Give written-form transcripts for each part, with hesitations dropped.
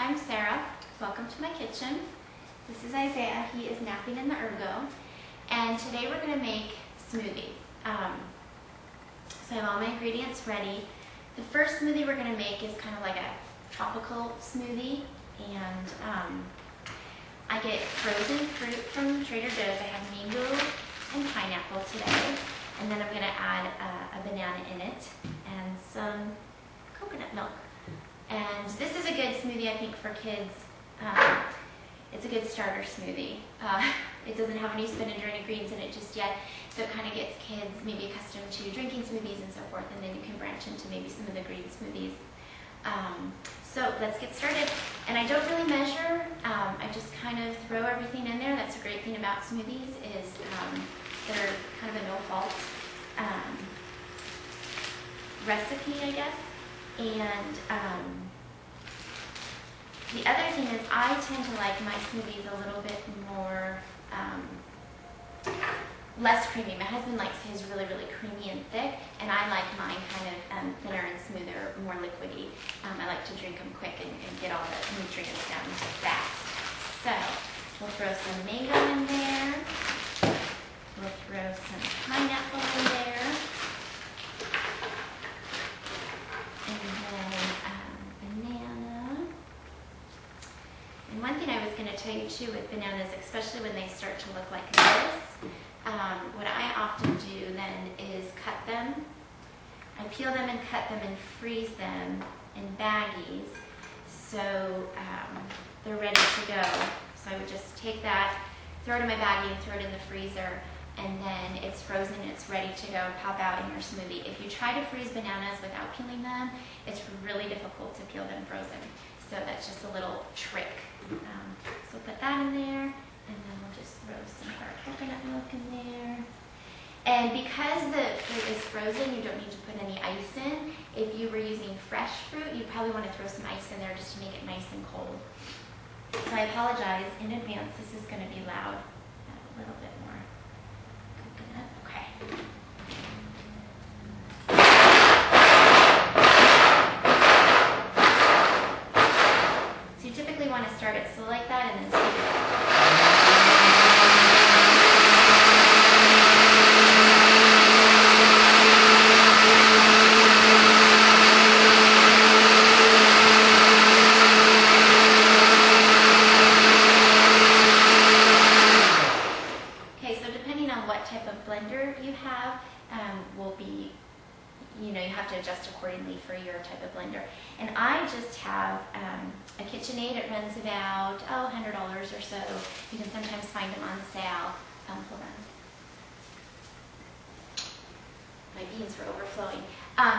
I'm Sarah. Welcome to my kitchen. This is Isaiah. He is napping in the ergo. And today we're going to make smoothies. So I have all my ingredients ready. The first smoothie we're going to make is kind of like a tropical smoothie. And I get frozen fruit from Trader Joe's. I have mango and pineapple today. And then I'm going to add a banana in it and some coconut milk. And this is a good smoothie, I think, for kids. It's a good starter smoothie. It doesn't have any spinach or any greens in it just yet, so it kind of gets kids maybe accustomed to drinking smoothies and so forth, and then you can branch into maybe some of the green smoothies. So let's get started. And I don't really measure. I just kind of throw everything in there. That's a great thing about smoothies is they're kind of a no-fault recipe, I guess. And the other thing is I tend to like my smoothies a little bit more, less creamy. My husband likes his really, really creamy and thick, and I like mine kind of thinner and smoother, more liquidy. I like to drink them quick and get all the nutrients down fast. So we'll throw some mango in there. We'll throw some pineapple in there. And then banana. And one thing I was going to tell you too with bananas, especially when they start to look like this, what I often do then is cut them. I peel them and cut them and freeze them in baggies so they're ready to go. So I would just take that, throw it in my baggie and throw it in the freezer, and then it's frozen, it's ready to go, pop out in your smoothie. If you try to freeze bananas without peeling them, it's really difficult to peel them frozen. So that's just a little trick. So put that in there, and then we'll just throw some of our coconut milk in there. And because the fruit is frozen, you don't need to put any ice in. If you were using fresh fruit, you probably want to throw some ice in there just to make it nice and cold. So I apologize in advance, this is going to be loud. Add a little bit more coconut. Okay. So you typically want to start it slow like that and then speed it up. Okay, so depending on what type of blender you have, will be, you have to adjust accordingly for your type of blender. And I just have a KitchenAid. It runs about, $100 or so. You can sometimes find them on sale. Hold on. My beans were overflowing.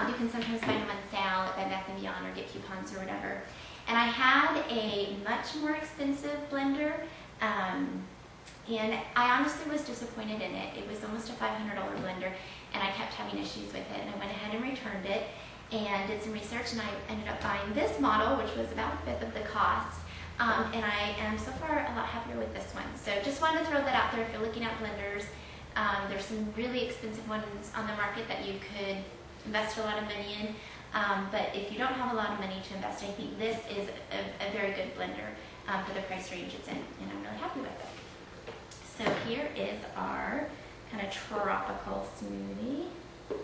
You can sometimes find them on sale at Bed Bath & Beyond or get coupons or whatever. And I had a much more expensive blender, and I honestly was disappointed in it. It was almost a $500 blender, and I kept having issues with it, and I went ahead and returned it and did some research, and I ended up buying this model, which was about a fifth of the cost, and I am so far a lot happier with this one. So just wanted to throw that out there if you're looking at blenders. There's some really expensive ones on the market that you could invest a lot of money in, but if you don't have a lot of money to invest, I think this is a very good blender for the price range it's in, and I'm really happy with it. So here is our kind of tropical smoothie. Let's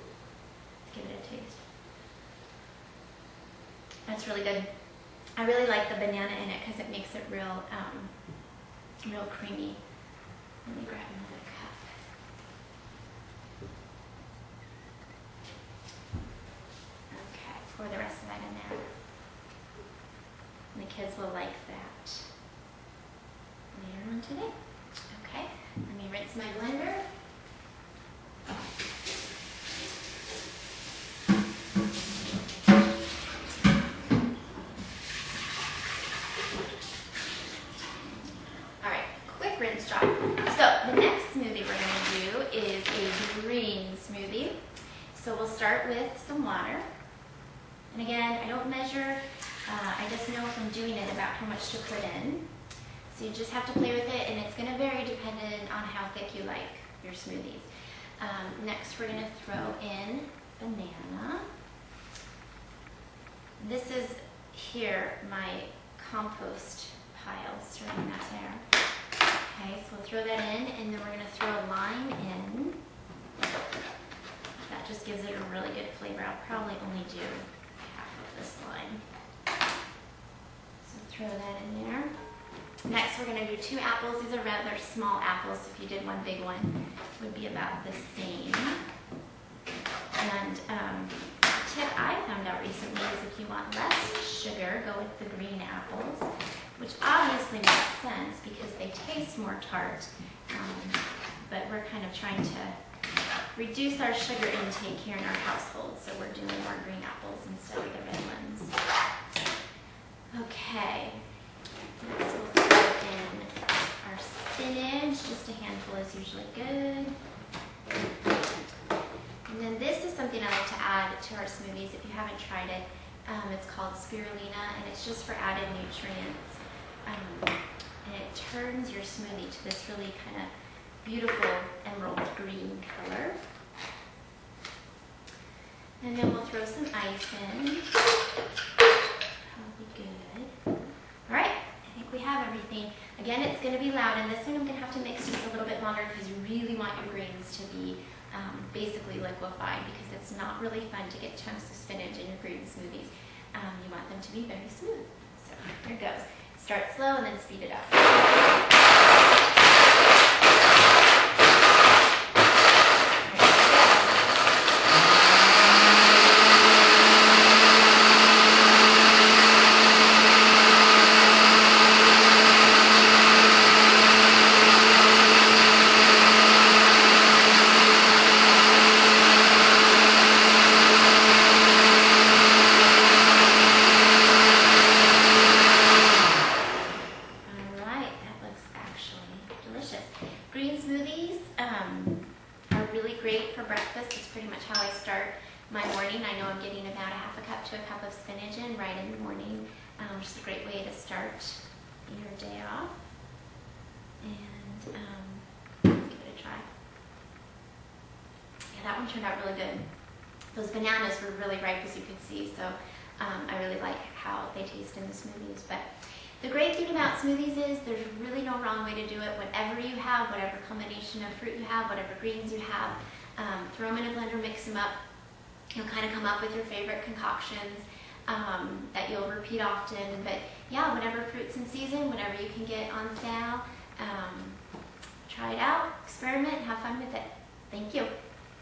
give it a taste. That's really good. I really like the banana in it because it makes it real, real creamy. Let me grab another cup. Okay, pour the rest of that in there. And the kids will like that later on today. Okay, let me rinse my blender. All right, quick rinse job. So the next smoothie we're going to do is a green smoothie. So we'll start with some water. And again, I don't measure. I just know from doing it about how much to put in. So you just have to play with it, and it's going to vary depending on how thick you like your smoothies. Next, we're going to throw in banana. This is here my compost pile, stirring that there. Okay, so we'll throw that in, and then we're going to throw a lime in. That just gives it a really good flavor. I'll probably only do half of this lime. So throw that in there. Next, we're going to do 2 apples. These are rather small apples. If you did one big one, it would be about the same. And a tip I found out recently is if you want less sugar, go with the green apples, which obviously makes sense because they taste more tart. But we're kind of trying to reduce our sugar intake here in our household, so we're doing more green apples instead of the red ones. Okay. Next we'll throw in our spinach. Just a handful is usually good. And then this is something I like to add to our smoothies if you haven't tried it. It's called spirulina, and it's just for added nutrients. And it turns your smoothie to this really kind of beautiful emerald green color. And then we'll throw some ice in. That'll be good. All right. I think we have everything. Again, it's going to be loud, and this one I'm going to have to mix just a little bit longer because you really want your greens to be basically liquefied, because it's not really fun to get chunks of spinach in your green smoothies. You want them to be very smooth. So here it goes. Start slow and then speed it up. Green smoothies are really great for breakfast. It's pretty much how I start my morning. I know I'm getting about a half a cup to a cup of spinach in right in the morning. Just a great way to start your day off. And let's give it a try. Yeah, that one turned out really good. Those bananas were really ripe, as you could see, so I really like how they taste in the smoothies. But the great thing about smoothies is there's really no wrong way to do it. Whatever you have, whatever combination of fruit you have, whatever greens you have, throw them in a blender, mix them up. You'll kind of come up with your favorite concoctions that you'll repeat often. But yeah, whatever fruit's in season, whatever you can get on sale, try it out, experiment, have fun with it. Thank you.